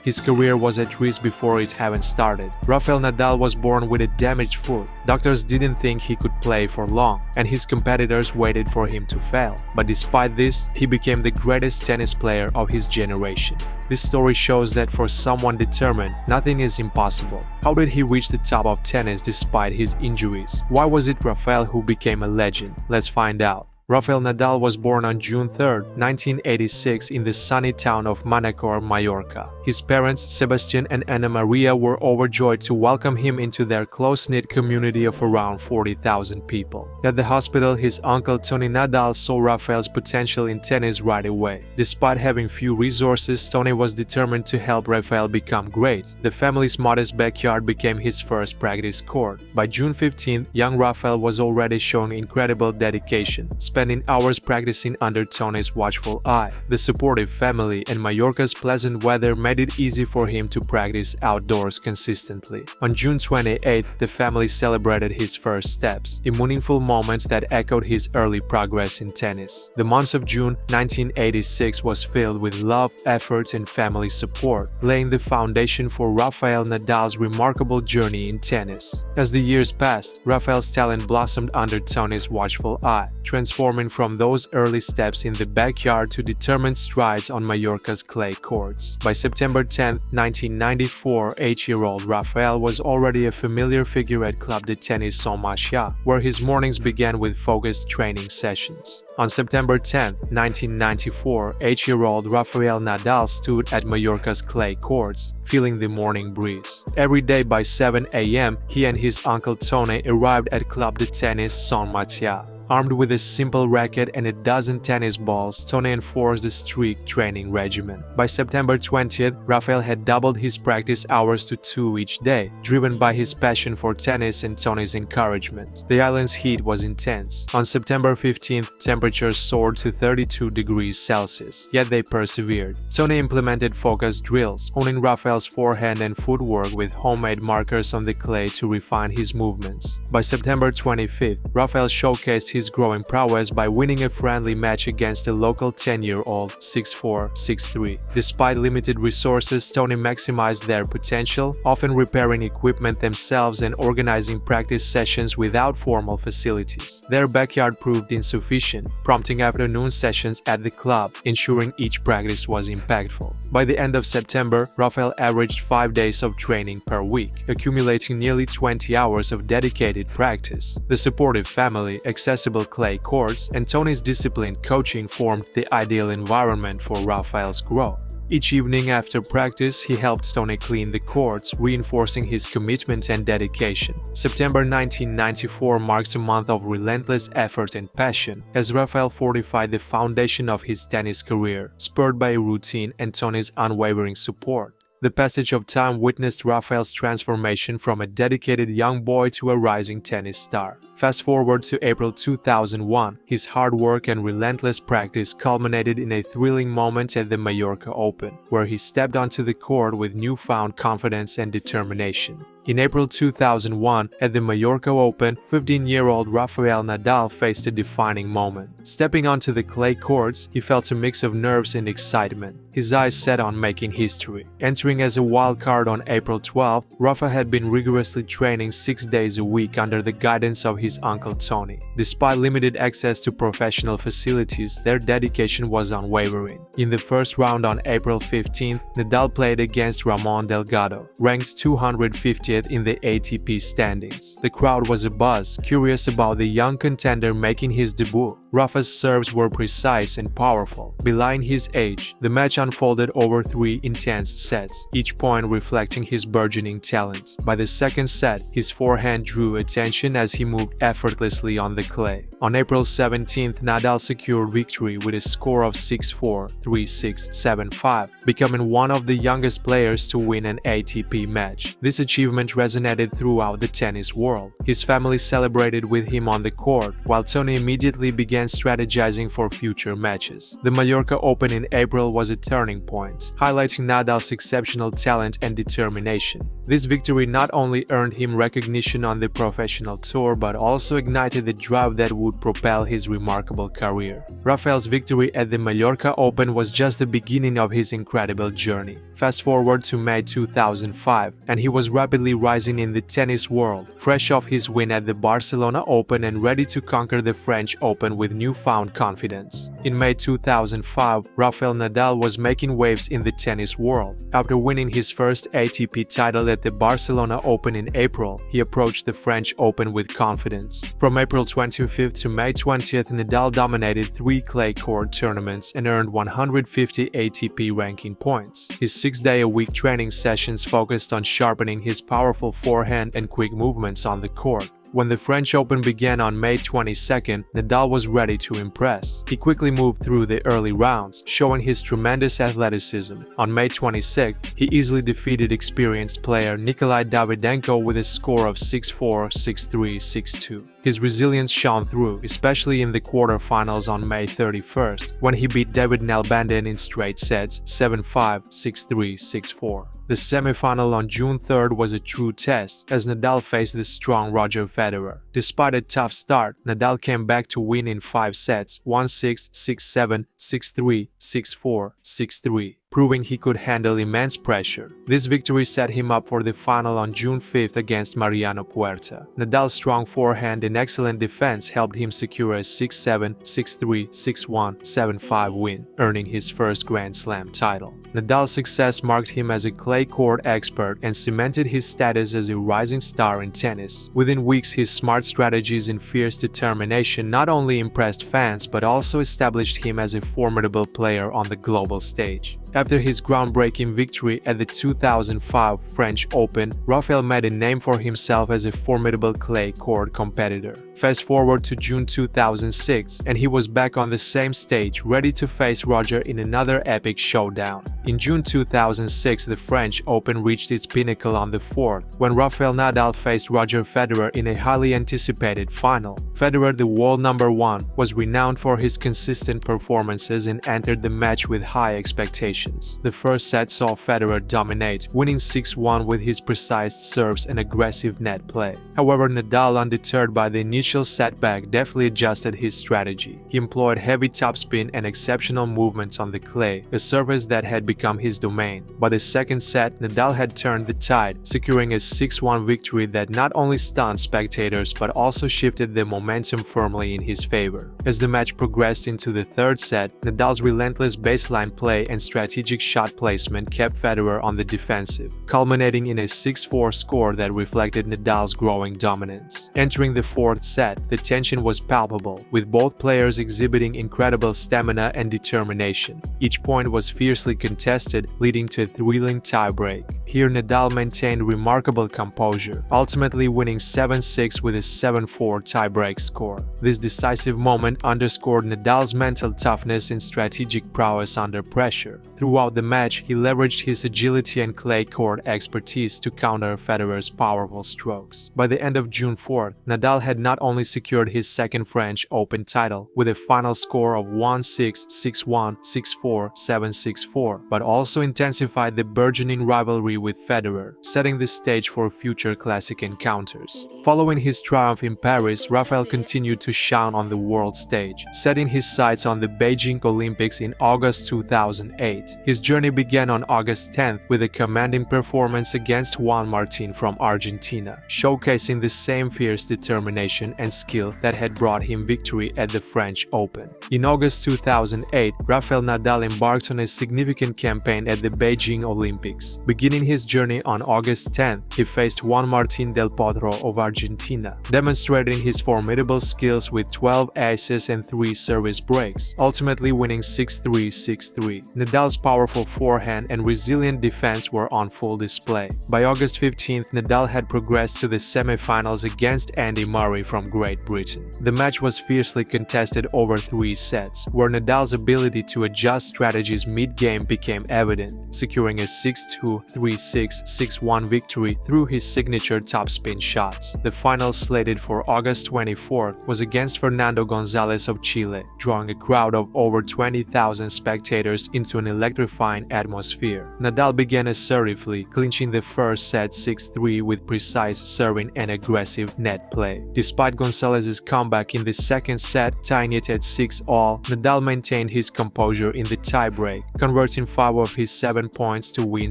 His career was at risk before it even started. Rafael Nadal was born with a damaged foot. Doctors didn't think he could play for long, and his competitors waited for him to fail. But despite this, he became the greatest tennis player of his generation. This story shows that for someone determined, nothing is impossible. How did he reach the top of tennis despite his injuries? Why was it Rafael who became a legend? Let's find out. Rafael Nadal was born on June 3, 1986 in the sunny town of Manacor, Mallorca. His parents, Sebastian and Ana Maria, were overjoyed to welcome him into their close-knit community of around 40,000 people. At the hospital, his uncle Toni Nadal saw Rafael's potential in tennis right away. Despite having few resources, Toni was determined to help Rafael become great. The family's modest backyard became his first practice court. By June 15, young Rafael was already showing incredible dedication, spending hours practicing under Toni's watchful eye. The supportive family and Mallorca's pleasant weather made it easy for him to practice outdoors consistently. On June 28, the family celebrated his first steps, a meaningful moment that echoed his early progress in tennis. The month of June 1986 was filled with love, effort, and family support, laying the foundation for Rafael Nadal's remarkable journey in tennis. As the years passed, Rafael's talent blossomed under Toni's watchful eye, transforming from those early steps in the backyard to determined strides on Mallorca's clay courts. By September 10, 1994, 8-year-old Rafael was already a familiar figure at Club de Tennis Son Macià, where his mornings began with focused training sessions. On September 10, 1994, 8-year-old Rafael Nadal stood at Mallorca's clay courts, feeling the morning breeze. Every day by 7 a.m., he and his uncle Toni arrived at Club de Tennis Son Macià. Armed with a simple racket and a dozen tennis balls, Toni enforced a strict training regimen. By September 20th, Rafael had doubled his practice hours to 2 each day, driven by his passion for tennis and Toni's encouragement. The island's heat was intense. On September 15th, temperatures soared to 32 degrees Celsius, yet they persevered. Toni implemented focused drills, honing Rafael's forehand and footwork with homemade markers on the clay to refine his movements. By September 25th, Rafael showcased his growing prowess by winning a friendly match against a local 10-year-old 6-4, 6-3. Despite limited resources, Toni maximized their potential, often repairing equipment themselves and organizing practice sessions without formal facilities. Their backyard proved insufficient, prompting afternoon sessions at the club, ensuring each practice was impactful. By the end of September, Rafael averaged 5 days of training per week, accumulating nearly 20 hours of dedicated practice. The supportive family, accessible clay courts, and Toni's disciplined coaching formed the ideal environment for Rafael's growth. Each evening after practice, he helped Toni clean the courts, reinforcing his commitment and dedication. September 1994 marks a month of relentless effort and passion, as Rafael fortified the foundation of his tennis career, spurred by a routine and Toni's unwavering support. The passage of time witnessed Rafael's transformation from a dedicated young boy to a rising tennis star. Fast forward to April 2001, his hard work and relentless practice culminated in a thrilling moment at the Mallorca Open, where he stepped onto the court with newfound confidence and determination. In April 2001, at the Mallorca Open, 15-year-old Rafael Nadal faced a defining moment. Stepping onto the clay courts, he felt a mix of nerves and excitement, his eyes set on making history. Entering as a wild card on April 12th, Rafa had been rigorously training 6 days a week under the guidance of his uncle Toni. Despite limited access to professional facilities, their dedication was unwavering. In the first round on April 15th, Nadal played against Ramon Delgado, ranked 250th in the ATP standings. The crowd was abuzz, curious about the young contender making his debut. Rafa's serves were precise and powerful, belying his age. The match unfolded over 3 intense sets, each point reflecting his burgeoning talent. By the second set, his forehand drew attention as he moved effortlessly on the clay. On April 17th, Nadal secured victory with a score of 6-4, 3-6, 7-5, becoming one of the youngest players to win an ATP match. This achievement resonated throughout the tennis world. His family celebrated with him on the court, while Toni immediately began began strategizing for future matches. The Mallorca Open in April was a turning point, highlighting Nadal's exceptional talent and determination. This victory not only earned him recognition on the professional tour but also ignited the drive that would propel his remarkable career. Rafael's victory at the Mallorca Open was just the beginning of his incredible journey. Fast forward to May 2005, and he was rapidly rising in the tennis world, fresh off his win at the Barcelona Open and ready to conquer the French Open with newfound confidence. In May 2005, Rafael Nadal was making waves in the tennis world. After winning his first ATP title at the Barcelona Open in April, he approached the French Open with confidence. From April 25th to May 20th, Nadal dominated 3 clay court tournaments and earned 150 ATP ranking points. His 6-day-a-week training sessions focused on sharpening his powerful forehand and quick movements on the court. When the French Open began on May 22nd, Nadal was ready to impress. He quickly moved through the early rounds, showing his tremendous athleticism. On May 26th, he easily defeated experienced player Nikolai Davydenko with a score of 6-4, 6-3, 6-2. His resilience shone through, especially in the quarterfinals on May 31st, when he beat David Nalbandian in straight sets 7-5, 6-3, 6-4. The semifinal on June 3rd was a true test, as Nadal faced the strong Roger Federer. Despite a tough start, Nadal came back to win in 5 sets 1-6, 6-7, 6-3, 6-4, 6-3. Proving he could handle immense pressure. This victory set him up for the final on June 5th against Mariano Puerta. Nadal's strong forehand and excellent defense helped him secure a 6-7, 6-3, 6-1, 7-5 win, earning his first Grand Slam title. Nadal's success marked him as a clay court expert and cemented his status as a rising star in tennis. Within weeks, his smart strategies and fierce determination not only impressed fans but also established him as a formidable player on the global stage. After his groundbreaking victory at the 2005 French Open, Rafael made a name for himself as a formidable clay court competitor. Fast forward to June 2006, and he was back on the same stage, ready to face Roger in another epic showdown. In June 2006, the French Open reached its pinnacle on the 4th, when Rafael Nadal faced Roger Federer in a highly anticipated final. Federer, the world #1, was renowned for his consistent performances and entered the match with high expectations. The first set saw Federer dominate, winning 6-1 with his precise serves and aggressive net play. However, Nadal, undeterred by the initial setback, deftly adjusted his strategy. He employed heavy topspin and exceptional movements on the clay, a surface that had become his domain. By the second set, Nadal had turned the tide, securing a 6-1 victory that not only stunned spectators but also shifted the momentum firmly in his favor. As the match progressed into the third set, Nadal's relentless baseline play and strategic shot placement kept Federer on the defensive, culminating in a 6-4 score that reflected Nadal's growing dominance. Entering the fourth set, the tension was palpable, with both players exhibiting incredible stamina and determination. Each point was fiercely contested, leading to a thrilling tiebreak. Here, Nadal maintained remarkable composure, ultimately winning 7-6 with a 7-4 tiebreak score. This decisive moment underscored Nadal's mental toughness and strategic prowess under pressure. Throughout the match, he leveraged his agility and clay court expertise to counter Federer's powerful strokes. By the end of June 4th, Nadal had not only secured his second French Open title with a final score of 1-6, 6-1, 6-4, 7-6-4, but also intensified the burgeoning rivalry with Federer, setting the stage for future classic encounters. Following his triumph in Paris, Rafael continued to shine on the world stage, setting his sights on the Beijing Olympics in August 2008. His journey began on August 10th with a commanding performance against Juan Martín from Argentina, showcasing the same fierce determination and skill that had brought him victory at the French Open. In August 2008, Rafael Nadal embarked on a significant campaign at the Beijing Olympics. Beginning his journey on August 10th, he faced Juan Martín del Potro of Argentina, demonstrating his formidable skills with 12 aces and 3 service breaks, ultimately winning 6-3, 6-3. Nadal's powerful forehand and resilient defense were on full display. By August 15th, Nadal had progressed to the semifinals against Andy Murray from Great Britain. The match was fiercely contested over 3 sets, where Nadal's ability to adjust strategies mid-game became evident, securing a 6-2, 3-6, 3-6, 6-1 victory through his signature topspin shots. The final, slated for August 24th, was against Fernando González of Chile, drawing a crowd of over 20,000 spectators into an electrifying atmosphere. Nadal began assertively, clinching the first set 6-3 with precise serving and aggressive net play. Despite González's comeback in the second set, tying it at 6-all, Nadal maintained his composure in the tiebreak, converting 5 of his 7 points to win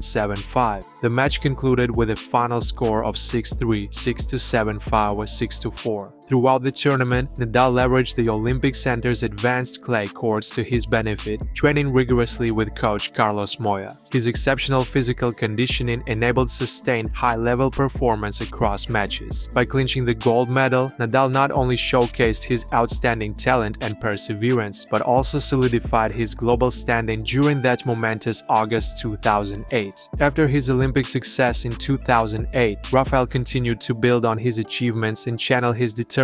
7-5. The match concluded with a final score of 6-3, 6-7, 6-4. Throughout the tournament, Nadal leveraged the Olympic Center's advanced clay courts to his benefit, training rigorously with coach Carlos Moya. His exceptional physical conditioning enabled sustained high-level performance across matches. By clinching the gold medal, Nadal not only showcased his outstanding talent and perseverance, but also solidified his global standing during that momentous August 2008. After his Olympic success in 2008, Rafael continued to build on his achievements and channel his determination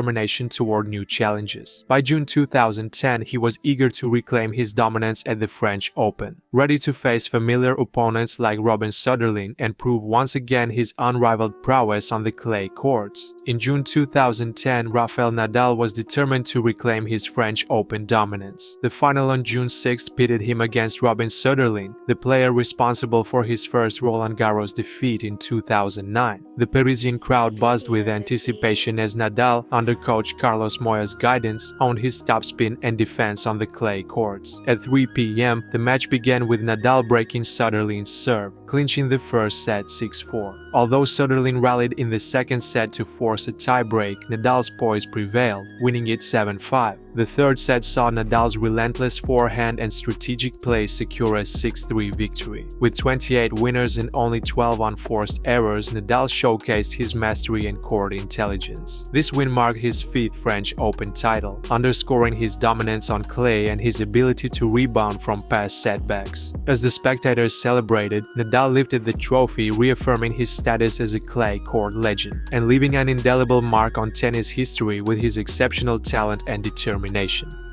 toward new challenges. By June 2010, he was eager to reclaim his dominance at the French Open, ready to face familiar opponents like Robin Soderling and prove once again his unrivaled prowess on the clay courts. In June 2010, Rafael Nadal was determined to reclaim his French Open dominance. The final on June 6 pitted him against Robin Soderling, the player responsible for his first Roland Garros defeat in 2009. The Parisian crowd buzzed with anticipation as Nadal, under coach Carlos Moya's guidance, owned his topspin and defense on the clay courts. At 3 p.m., the match began with Nadal breaking Soderling's serve, clinching the first set 6-4. Although Soderling rallied in the second set to force a tiebreak, Nadal's poise prevailed, winning it 7-5. The third set saw Nadal's relentless forehand and strategic play secure a 6-3 victory. With 28 winners and only 12 unforced errors, Nadal showcased his mastery and court intelligence. This win marked his 5th French Open title, underscoring his dominance on clay and his ability to rebound from past setbacks. As the spectators celebrated, Nadal lifted the trophy, reaffirming his status as a clay court legend, and leaving an indelible mark on tennis history with his exceptional talent and determination.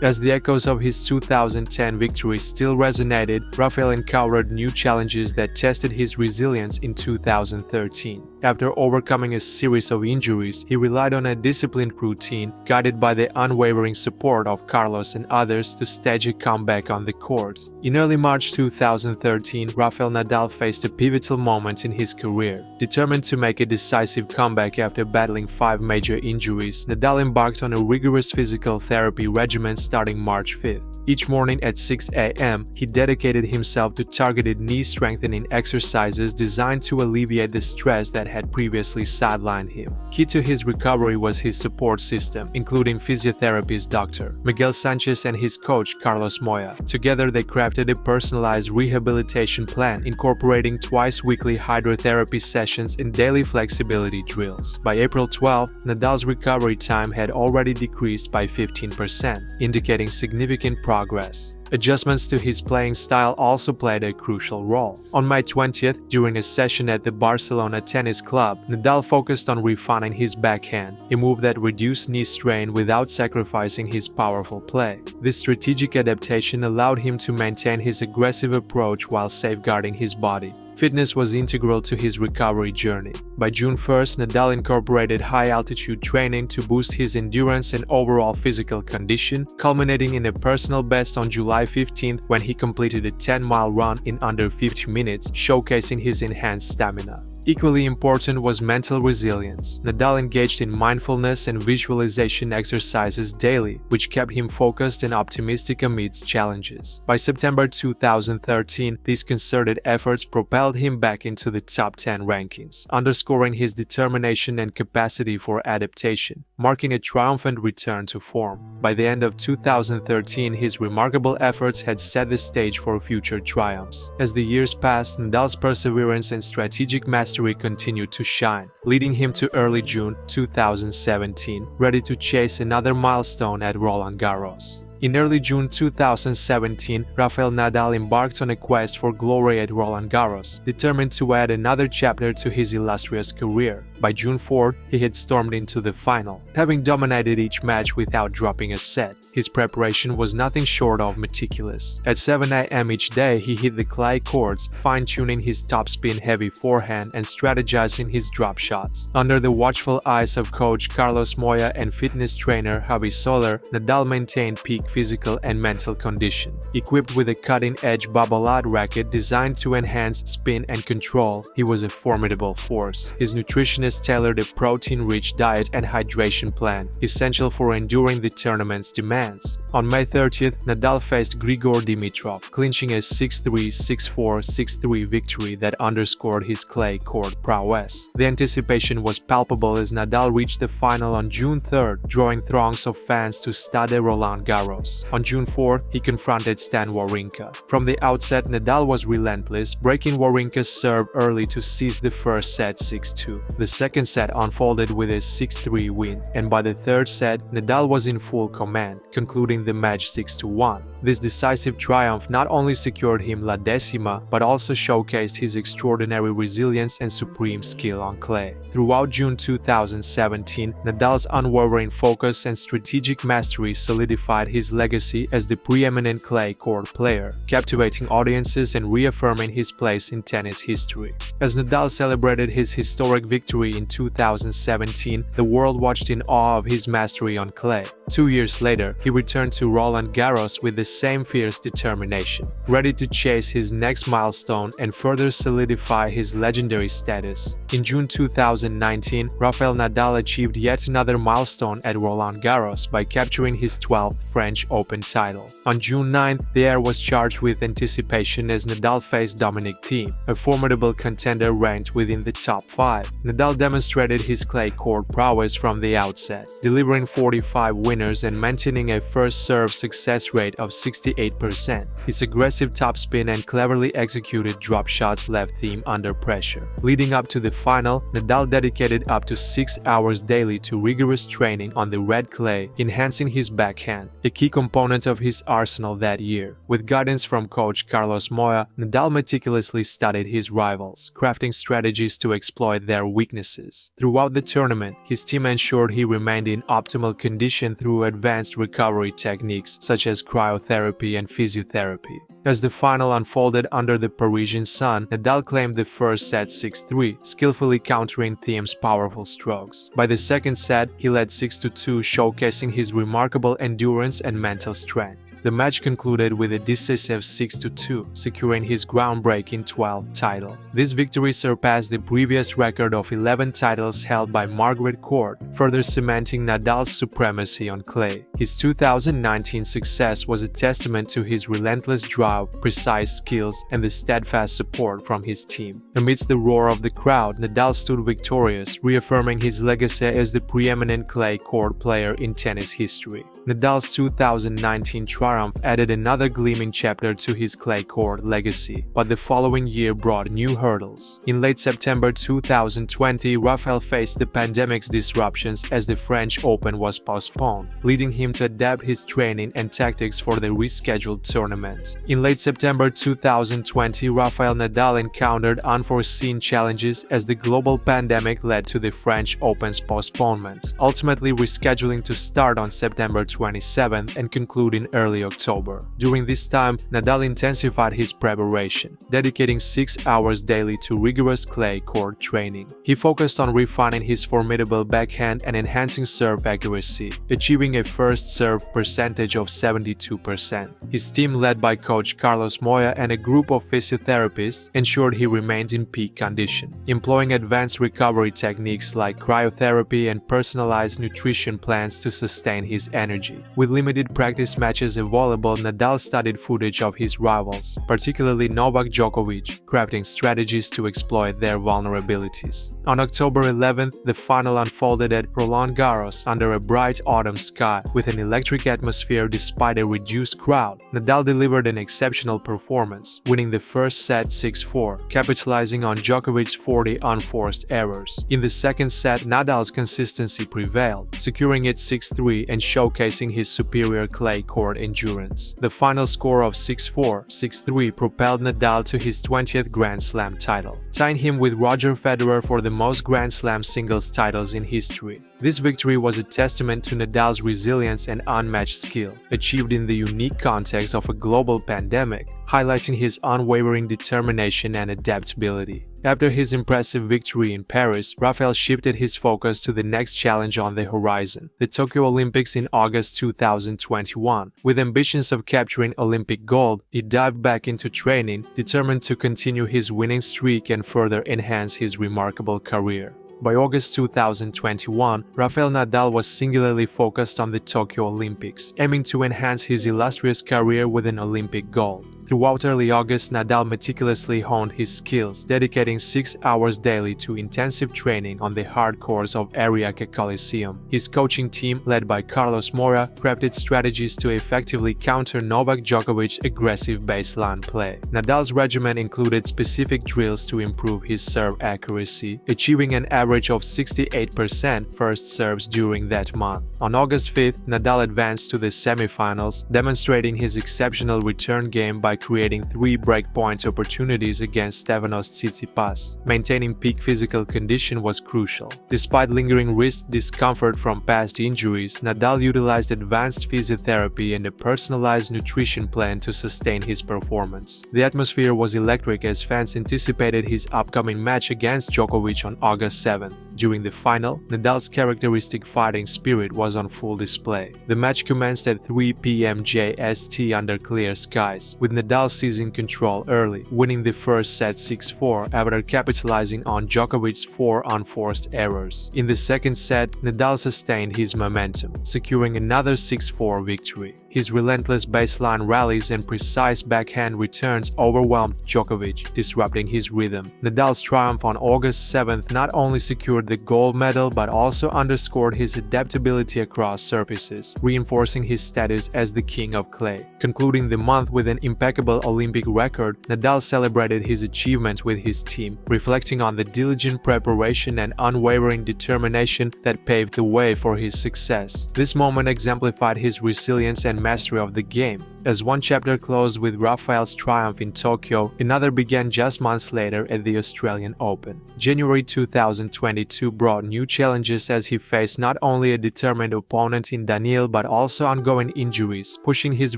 As the echoes of his 2010 victory still resonated, Rafael encountered new challenges that tested his resilience in 2013. After overcoming a series of injuries, he relied on a disciplined routine, guided by the unwavering support of Carlos and others to stage a comeback on the court. In early March 2013, Rafael Nadal faced a pivotal moment in his career. Determined to make a decisive comeback after battling 5 major injuries, Nadal embarked on a rigorous physical therapy regimen starting March 5th. Each morning at 6 a.m., he dedicated himself to targeted knee-strengthening exercises designed to alleviate the stress that had previously sidelined him. Key to his recovery was his support system, including physiotherapist Dr. Miguel Sanchez and his coach Carlos Moya. Together, they crafted a personalized rehabilitation plan, incorporating twice-weekly hydrotherapy sessions and daily flexibility drills. By April 12th, Nadal's recovery time had already decreased by 15%, indicating significant progress. Adjustments to his playing style also played a crucial role. On May 20th, during a session at the Barcelona Tennis Club, Nadal focused on refining his backhand, a move that reduced knee strain without sacrificing his powerful play. This strategic adaptation allowed him to maintain his aggressive approach while safeguarding his body. Fitness was integral to his recovery journey. By June 1st, Nadal incorporated high-altitude training to boost his endurance and overall physical condition, culminating in a personal best on July 15th when he completed a 10-mile run in under 50 minutes, showcasing his enhanced stamina. Equally important was mental resilience. Nadal engaged in mindfulness and visualization exercises daily, which kept him focused and optimistic amidst challenges. By September 2013, these concerted efforts propelled him back into the top 10 rankings, underscoring his determination and capacity for adaptation, marking a triumphant return to form. By the end of 2013, his remarkable efforts had set the stage for future triumphs. As the years passed, Nadal's perseverance and strategic mastery continued to shine, leading him to early June 2017, ready to chase another milestone at Roland Garros. In early June 2017, Rafael Nadal embarked on a quest for glory at Roland Garros, determined to add another chapter to his illustrious career. By June 4th, he had stormed into the final, having dominated each match without dropping a set. His preparation was nothing short of meticulous. At 7 a.m. each day, he hit the clay courts, fine-tuning his topspin heavy forehand and strategizing his drop shots. Under the watchful eyes of coach Carlos Moya and fitness trainer Javi Soler, Nadal maintained peak physical and mental condition. Equipped with a cutting-edge Babolat racket designed to enhance spin and control, he was a formidable force. His nutritionist tailored a protein-rich diet and hydration plan, essential for enduring the tournament's demands. On May 30th, Nadal faced Grigor Dimitrov, clinching a 6-3, 6-4, 6-3 victory that underscored his clay court prowess. The anticipation was palpable as Nadal reached the final on June 3rd, drawing throngs of fans to Stade Roland Garros. On June 4th, he confronted Stan Wawrinka. From the outset, Nadal was relentless, breaking Wawrinka's serve early to seize the first set 6-2. The second set unfolded with a 6-3 win, and by the third set, Nadal was in full command, concluding the match 6-1. This decisive triumph not only secured him La Decima, but also showcased his extraordinary resilience and supreme skill on clay. Throughout June 2017, Nadal's unwavering focus and strategic mastery solidified his legacy as the preeminent clay court player, captivating audiences and reaffirming his place in tennis history. As Nadal celebrated his historic victory in 2017, the world watched in awe of his mastery on clay. 2 years later, he returned to Roland Garros with the same fierce determination, ready to chase his next milestone and further solidify his legendary status. In June 2019, Rafael Nadal achieved yet another milestone at Roland Garros by capturing his 12th French Open title. On June 9th, the air was charged with anticipation as Nadal faced Dominic Thiem, a formidable contender ranked within the top 5. Nadal demonstrated his clay court prowess from the outset, delivering 45 winners and maintaining a first serve success rate of 68%. His aggressive topspin and cleverly executed drop shots left Thiem under pressure. Leading up to the final, Nadal dedicated up to 6 hours daily to rigorous training on the red clay, enhancing his backhand, a key component of his arsenal that year. With guidance from coach Carlos Moya, Nadal meticulously studied his rivals, crafting strategies to exploit their weaknesses. Throughout the tournament, his team ensured he remained in optimal condition through advanced recovery techniques such as cryotherapy and physiotherapy. As the final unfolded under the Parisian sun, Nadal claimed the first set 6-3, skillfully countering Thiem's powerful strokes. By the second set, he led 6-2, showcasing his remarkable endurance and mental strength. The match concluded with a decisive 6-2, securing his groundbreaking 12th title. This victory surpassed the previous record of 11 titles held by Margaret Court, further cementing Nadal's supremacy on clay. His 2019 success was a testament to his relentless drive, precise skills, and the steadfast support from his team. Amidst the roar of the crowd, Nadal stood victorious, reaffirming his legacy as the preeminent clay court player in tennis history. Nadal's 2019 triumph added another gleaming chapter to his clay court legacy, but the following year brought new hurdles. In late September 2020, Rafael faced the pandemic's disruptions as the French Open was postponed, leading him to adapt his training and tactics for the rescheduled tournament. In late September 2020, Rafael Nadal encountered unforeseen challenges as the global pandemic led to the French Open's postponement, ultimately rescheduling to start on September 27th and conclude in early October. During this time, Nadal intensified his preparation, dedicating 6 hours daily to rigorous clay court training. He focused on refining his formidable backhand and enhancing serve accuracy, achieving a first serve percentage of 72%. His team, led by coach Carlos Moya and a group of physiotherapists, ensured he remained in peak condition, employing advanced recovery techniques like cryotherapy and personalized nutrition plans to sustain his energy. With limited practice matches available, Nadal studied footage of his rivals, particularly Novak Djokovic, crafting strategies to exploit their vulnerabilities. On October 11th, the final unfolded at Roland Garros under a bright autumn sky with an electric atmosphere despite a reduced crowd, Nadal delivered an exceptional performance, winning the first set 6-4, capitalizing on Djokovic's 40 unforced errors. In the second set, Nadal's consistency prevailed, securing it 6-3 and showcasing his superior clay court endurance. The final score of 6-4, 6-3 propelled Nadal to his 20th Grand Slam title, tying him with Roger Federer for the most Grand Slam singles titles in history. This victory was a testament to Nadal's resilience and unmatched skill, achieved in the unique context of a global pandemic, highlighting his unwavering determination and adaptability. After his impressive victory in Paris, Rafael shifted his focus to the next challenge on the horizon, the Tokyo Olympics in August 2021. With ambitions of capturing Olympic gold, he dived back into training, determined to continue his winning streak and further enhance his remarkable career. By August 2021, Rafael Nadal was singularly focused on the Tokyo Olympics, aiming to enhance his illustrious career with an Olympic gold. Throughout early August, Nadal meticulously honed his skills, dedicating 6 hours daily to intensive training on the hard courts of Ariake Coliseum. His coaching team, led by Carlos Moura, crafted strategies to effectively counter Novak Djokovic's aggressive baseline play. Nadal's regimen included specific drills to improve his serve accuracy, achieving an average of 68% first serves during that month. On August 5th, Nadal advanced to the semifinals, demonstrating his exceptional return game by creating 3 breakpoint opportunities against Stefanos Tsitsipas. Maintaining peak physical condition was crucial. Despite lingering wrist discomfort from past injuries, Nadal utilized advanced physiotherapy and a personalized nutrition plan to sustain his performance. The atmosphere was electric as fans anticipated his upcoming match against Djokovic on August 7th. During the final, Nadal's characteristic fighting spirit was on full display. The match commenced at 3 p.m. JST under clear skies, with Nadal seizing control early, winning the first set 6-4 after capitalizing on Djokovic's 4 unforced errors. In the second set, Nadal sustained his momentum, securing another 6-4 victory. His relentless baseline rallies and precise backhand returns overwhelmed Djokovic, disrupting his rhythm. Nadal's triumph on August 7th not only secured the gold medal but also underscored his adaptability across surfaces, reinforcing his status as the king of clay. Concluding the month with an impeccable Olympic record, Nadal celebrated his achievement with his team, reflecting on the diligent preparation and unwavering determination that paved the way for his success. This moment exemplified his resilience and mastery of the game. As one chapter closed with Rafael's triumph in Tokyo, another began just months later at the Australian Open. January 2022 brought new challenges as he faced not only a determined opponent in Daniil but also ongoing injuries, pushing his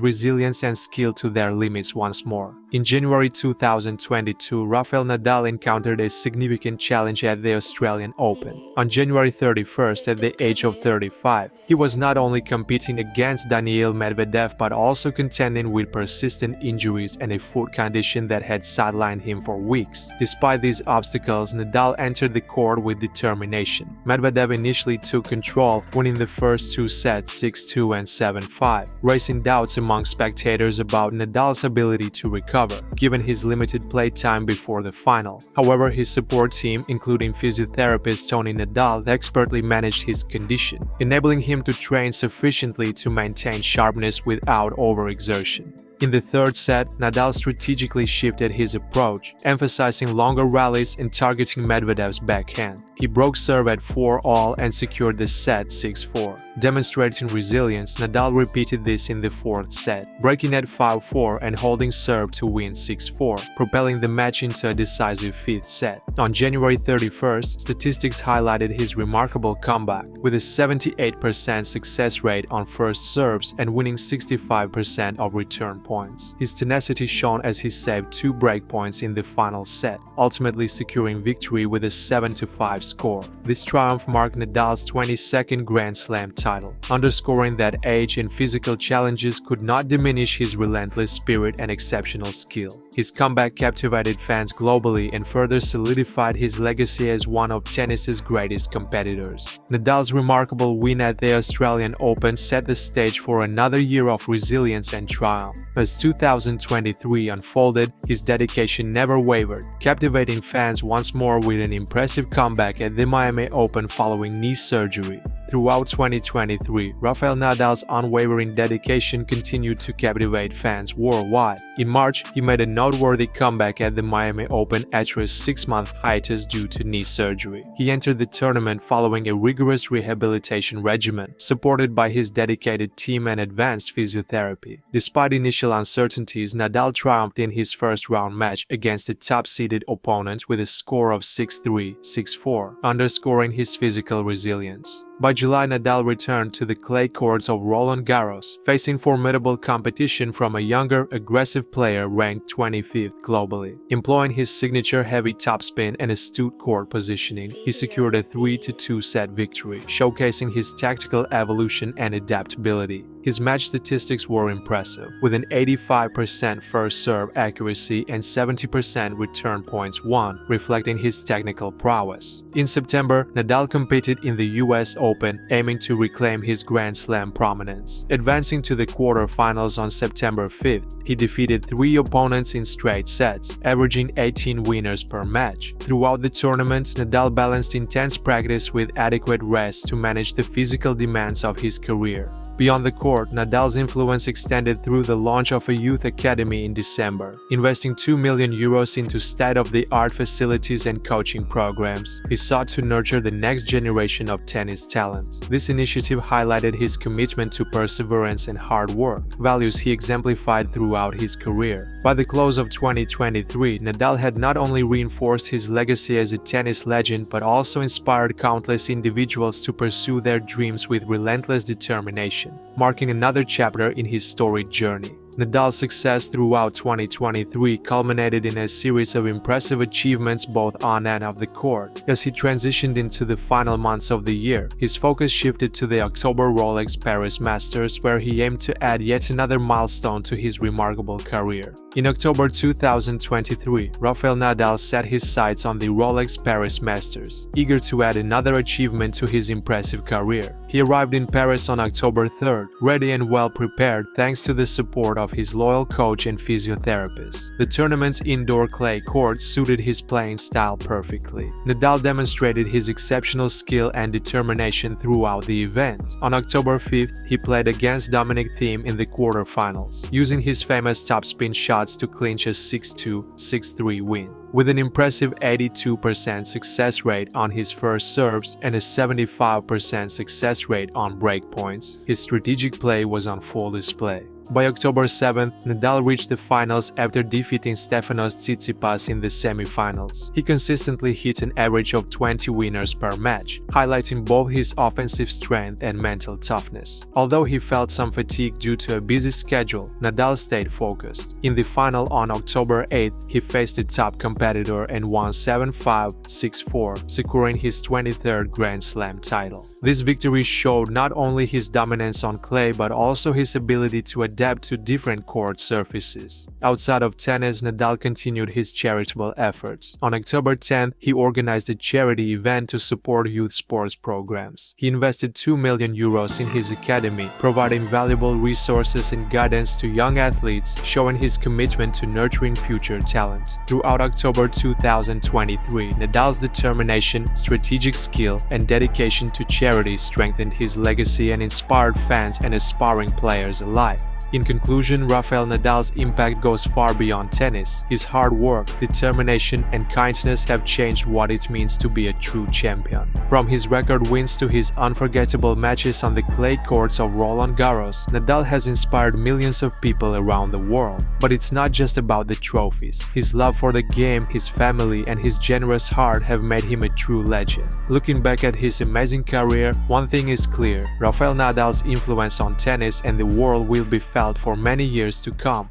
resilience and skill to their limits once more. In January 2022, Rafael Nadal encountered a significant challenge at the Australian Open. On January 31st, at the age of 35, he was not only competing against Daniil Medvedev but also contending with persistent injuries and a foot condition that had sidelined him for weeks. Despite these obstacles, Nadal entered the court with determination. Medvedev initially took control, winning the first 2 sets 6-2 and 7-5, raising doubts among spectators about Nadal's ability to recover, given his limited play time before the final. However, his support team, including physiotherapist Tony Nadal, expertly managed his condition, enabling him to train sufficiently to maintain sharpness without overexertion. In the third set, Nadal strategically shifted his approach, emphasizing longer rallies and targeting Medvedev's backhand. He broke serve at 4-all and secured the set 6-4. Demonstrating resilience, Nadal repeated this in the fourth set, breaking at 5-4 and holding serve to win 6-4, propelling the match into a decisive fifth set. On January 31st, statistics highlighted his remarkable comeback, with a 78% success rate on first serves and winning 65% of return points. His tenacity shone as he saved 2 breakpoints in the final set, ultimately securing victory with a 7-5 score. This triumph marked Nadal's 22nd Grand Slam title, underscoring that age and physical challenges could not diminish his relentless spirit and exceptional skill. His comeback captivated fans globally and further solidified his legacy as one of tennis's greatest competitors. Nadal's remarkable win at the Australian Open set the stage for another year of resilience and triumph. As 2023 unfolded, his dedication never wavered, captivating fans once more with an impressive comeback at the Miami Open following knee surgery. Throughout 2023, Rafael Nadal's unwavering dedication continued to captivate fans worldwide. In March, he made a noteworthy comeback at the Miami Open after a 6-month hiatus due to knee surgery. He entered the tournament following a rigorous rehabilitation regimen, supported by his dedicated team and advanced physiotherapy. Despite initial uncertainties, Nadal triumphed in his first-round match against a top-seeded opponent with a score of 6-3, 6-4, underscoring his physical resilience. By July, Nadal returned to the clay courts of Roland Garros, facing formidable competition from a younger, aggressive player ranked 25th globally. Employing his signature heavy topspin and astute court positioning, he secured a 3-2 set victory, showcasing his tactical evolution and adaptability. His match statistics were impressive, with an 85% first serve accuracy and 70% return points won, reflecting his technical prowess. In September, Nadal competed in the US Open, aiming to reclaim his Grand Slam prominence. Advancing to the quarterfinals on September 5th, he defeated 3 opponents in straight sets, averaging 18 winners per match. Throughout the tournament, Nadal balanced intense practice with adequate rest to manage the physical demands of his career. Beyond the court, Nadal's influence extended through the launch of a youth academy in December. Investing €2 million into state-of-the-art facilities and coaching programs, he sought to nurture the next generation of tennis talent. This initiative highlighted his commitment to perseverance and hard work, values he exemplified throughout his career. By the close of 2023, Nadal had not only reinforced his legacy as a tennis legend but also inspired countless individuals to pursue their dreams with relentless determination, marking another chapter in his storied journey. Nadal's success throughout 2023 culminated in a series of impressive achievements both on and off the court. As he transitioned into the final months of the year, his focus shifted to the October Rolex Paris Masters, where he aimed to add yet another milestone to his remarkable career. In October 2023, Rafael Nadal set his sights on the Rolex Paris Masters, eager to add another achievement to his impressive career. He arrived in Paris on October 3rd, ready and well prepared thanks to the support of his loyal coach and physiotherapist. The tournament's indoor clay court suited his playing style perfectly. Nadal demonstrated his exceptional skill and determination throughout the event. On October 5th, he played against Dominic Thiem in the quarterfinals, using his famous topspin shots to clinch a 6-2, 6-3 win. With an impressive 82% success rate on his first serves and a 75% success rate on breakpoints, his strategic play was on full display. By October 7th, Nadal reached the finals after defeating Stefanos Tsitsipas in the semi-finals. He consistently hit an average of 20 winners per match, highlighting both his offensive strength and mental toughness. Although he felt some fatigue due to a busy schedule, Nadal stayed focused. In the final on October 8th, he faced a top competitor and won 7-5, 6-4, securing his 23rd Grand Slam title. This victory showed not only his dominance on clay but also his ability to adapt to different court surfaces. Outside of tennis, Nadal continued his charitable efforts. On October 10th, he organized a charity event to support youth sports programs. He invested €2 million in his academy, providing valuable resources and guidance to young athletes, showing his commitment to nurturing future talent. Throughout October 2023, Nadal's determination, strategic skill, and dedication to charity strengthened his legacy and inspired fans and aspiring players alike. In conclusion, Rafael Nadal's impact goes far beyond tennis. His hard work, determination, and kindness have changed what it means to be a true champion. From his record wins to his unforgettable matches on the clay courts of Roland Garros, Nadal has inspired millions of people around the world. But it's not just about the trophies. His love for the game, his family, and his generous heart have made him a true legend. Looking back at his amazing career, one thing is clear: Rafael Nadal's influence on tennis and the world will be felt for many years to come.